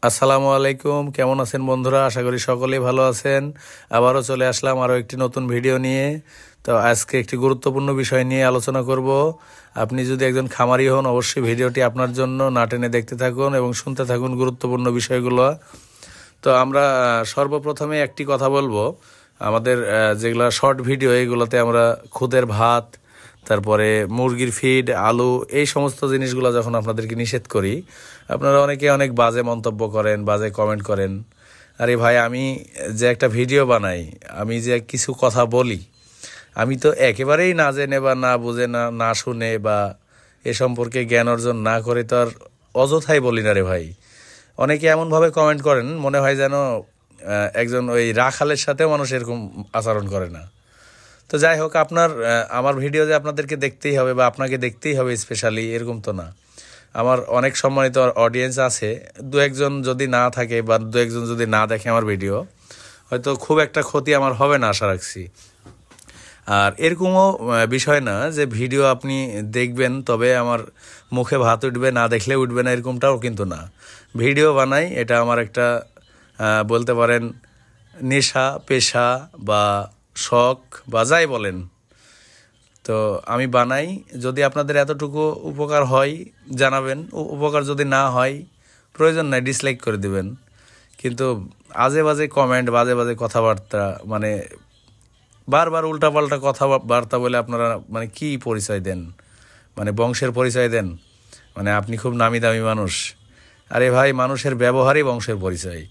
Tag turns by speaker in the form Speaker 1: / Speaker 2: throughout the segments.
Speaker 1: আসসালামু আলাইকুম, কেমন আছেন বন্ধুরা? আশা করি সকলেই ভালো আছেন। আবারও চলে আসলাম আরও একটি নতুন ভিডিও নিয়ে। তো আজকে একটি গুরুত্বপূর্ণ বিষয় নিয়ে আলোচনা করব। আপনি যদি একজন খামারি হন, অবশ্যই ভিডিওটি আপনার জন্য, না টেনে দেখতে থাকুন এবং শুনতে থাকুন গুরুত্বপূর্ণ বিষয়গুলো। তো আমরা সর্বপ্রথমে একটি কথা বলবো, আমাদের যেগুলো শর্ট ভিডিও, এগুলোতে আমরা খুদের ভাত, তারপরে মুরগির ফিড, আলু, এই সমস্ত জিনিসগুলো যখন আপনাদেরকে নিষেধ করি, আপনারা অনেকে অনেক বাজে মন্তব্য করেন, বাজে কমেন্ট করেন। আরে ভাই, আমি যে একটা ভিডিও বানাই, আমি যে কিছু কথা বলি, আমি তো একেবারেই না জেনে বা না বুঝে না শুনে বা এ সম্পর্কে জ্ঞান অর্জন না করে তো আর অযথাই বলি না রে ভাই। অনেকে এমনভাবে কমেন্ট করেন, মনে হয় যেন একজন ওই রাখালের সাথেও মানুষ এরকম আচরণ করে না। তো যাই হোক, আমার ভিডিও যে আপনাদেরকে দেখতেই হবে বা আপনাকে দেখতেই হবে স্পেশালি, এরকম তো না। আমার অনেক সম্মানিত অডিয়েন্স আছে, দু একজন যদি না থাকে বা দু একজন যদি না দেখে আমার ভিডিও, হয়তো খুব একটা ক্ষতি আমার হবে না, আশা রাখছি। আর এরকমও বিষয় না যে ভিডিও আপনি দেখবেন তবে আমার মুখে ভাত উঠবে, না দেখলে উঠবে না, এরকমটাও কিন্তু না। ভিডিও বানাই, এটা আমার একটা বলতে পারেন নেশা, পেশা বা শখ বা যাই বলেন। তো আমি বানাই, যদি আপনাদের এতটুকু উপকার হয় জানাবেন, উপকার যদি না হয় প্রয়োজন নাই, ডিসলাইক করে দিবেন। কিন্তু আজে বাজে কমেন্ট, বাজে বাজে কথাবার্তা, মানে বারবার উল্টাপাল্টা কথাবার্তা বলে আপনারা মানে কি পরিচয় দেন? মানে বংশের পরিচয় দেন? মানে আপনি খুব নামি দামি মানুষ। আরে ভাই, মানুষের ব্যবহারই বংশের পরিচয়।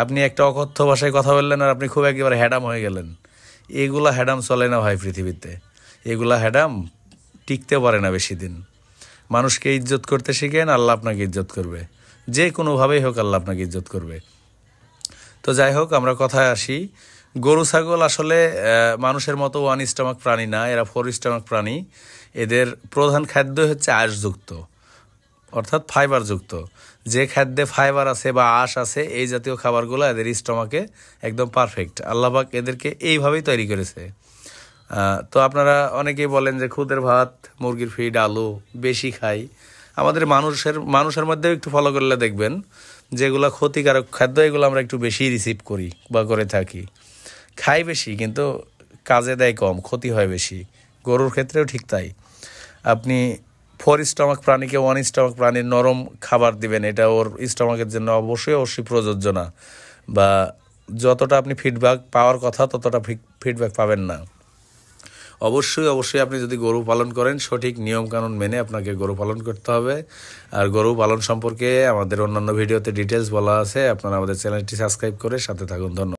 Speaker 1: আপনি একটা অকথ্য ভাষায় কথা বললেন আর আপনি খুব একেবারে হ্যাডাম হয়ে গেলেন। এগুলা হ্যাডাম চলে না ভাই পৃথিবীতে। এগুলা হ্যাডাম টিকতে পারে না বেশি দিন। মানুষকে ইজ্জত করতে শিখেন, আল্লাহ আপনাকে ইজ্জত করবে। যে কোনোভাবেই হোক আল্লাহ আপনাকে ইজ্জত করবে। তো যাই হোক, আমরা কথায় আসি। গরু ছাগল আসলে মানুষের মতো ওয়ান স্টমাক প্রাণী না, এরা ফোর স্টমাক প্রাণী। এদের প্রধান খাদ্য হচ্ছে আঁশযুক্ত, অর্থাৎ ফাইবারযুক্ত। যে খাদ্যে ফাইবার আছে বা আঁশ আছে, এই জাতীয় খাবারগুলো এদের স্টমাকে একদম পারফেক্ট। আল্লাহ পাক এদেরকে এইভাবেই তৈরি করেছে। তো আপনারা অনেকেই বলেন যে খুদের ভাত, মুরগির ফিড, আলু বেশি খাই। আমাদের মানুষের মধ্যেও একটু ফলো করলে দেখবেন যেগুলো ক্ষতিকারক খাদ্য, এগুলো আমরা একটু বেশি রিসিভ করি বা করে থাকি। খাই বেশি কিন্তু কাজে দেয় কম, ক্ষতি হয় বেশি। গরুর ক্ষেত্রেও ঠিক তাই। আপনি ফোর স্টমাক প্রাণীকে ওয়ান স্টমাক প্রাণীর নরম খাবার দিবেন, এটা ওর স্টমাকের জন্য অবশ্যই প্রযোজ্য না। বা যতটা আপনি ফিডব্যাক পাওয়ার কথা ততটা ফিডব্যাক পাবেন না। অবশ্যই আপনি যদি গরু পালন করেন, সঠিক নিয়মকানুন মেনে আপনাকে গরু পালন করতে হবে। আর গরু পালন সম্পর্কে আমাদের অন্যান্য ভিডিওতে ডিটেলস বলা আছে, আপনারা আমাদের চ্যানেলটি সাবস্ক্রাইব করে সাথে থাকুন। ধন্যবাদ।